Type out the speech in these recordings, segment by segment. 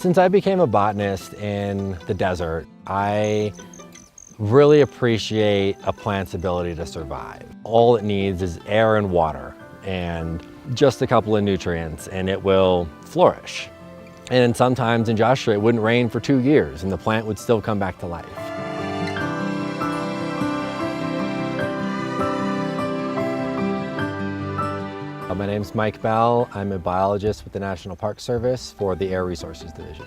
Since I became a botanist in the desert, I really appreciate a plant's ability to survive. All it needs is air and water and just a couple of nutrients and it will flourish. And sometimes in Joshua it wouldn't rain for 2 years and the plant would still come back to life. My name's Mike Bell. I'm a biologist with the National Park Service for the Air Resources Division.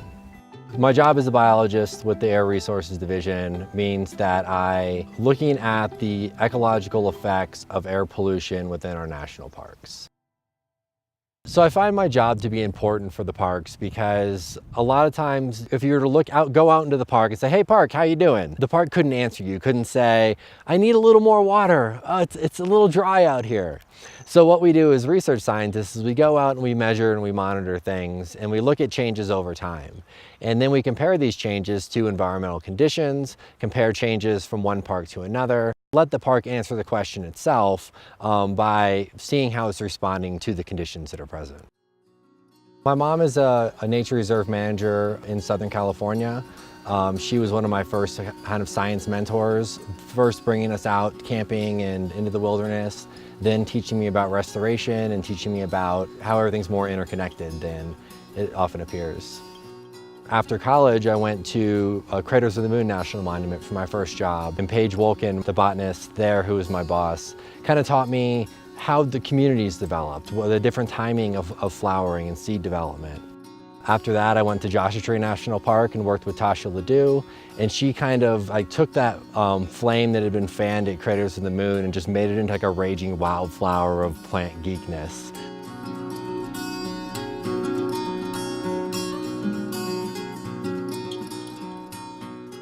My job as a biologist with the Air Resources Division means that looking at the ecological effects of air pollution within our national parks. So I find my job to be important for the parks because a lot of times if you were to go out into the park and say, "Hey park, how you doing?" The park couldn't answer you, couldn't say, "I need a little more water, it's a little dry out here." So what we do as research scientists is we go out and we measure and we monitor things and we look at changes over time. And then we compare these changes to environmental conditions, compare changes from one park to another, let the park answer the question itself by seeing how it's responding to the conditions that are present. My mom is a nature reserve manager in Southern California. She was one of my first kind of science mentors, first bringing us out camping and into the wilderness, then teaching me about restoration and teaching me about how everything's more interconnected than it often appears. After college, I went to Craters of the Moon National Monument for my first job. And Paige Wolkin, the botanist there who was my boss, kind of taught me how the communities developed, the different timing of flowering and seed development. After that, I went to Joshua Tree National Park and worked with Tasha Ledoux, and she kind of took that flame that had been fanned at Craters of the Moon and just made it into like a raging wildflower of plant geekness.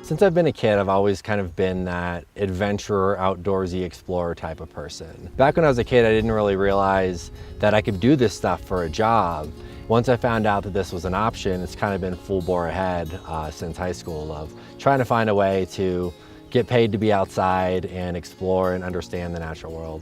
Since I've been a kid, I've always kind of been that adventurer, outdoorsy, explorer type of person. Back when I was a kid, I didn't really realize that I could do this stuff for a job. Once I found out that this was an option, it's kind of been full bore ahead since high school of trying to find a way to get paid to be outside and explore and understand the natural world.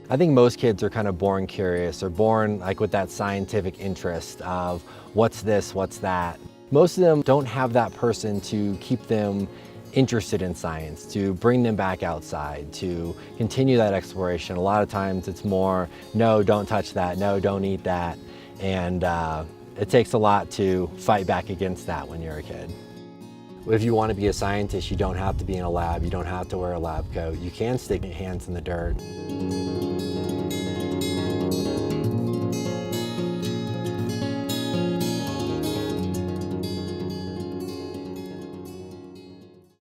I think most kids are kind of born curious or born with that scientific interest of what's this, what's that. Most of them don't have that person to keep them interested in science, to bring them back outside, to continue that exploration. A lot of times it's more, no, don't touch that, no, don't eat that. And it takes a lot to fight back against that when you're a kid. If you want to be a scientist, you don't have to be in a lab, you don't have to wear a lab coat. You can stick your hands in the dirt.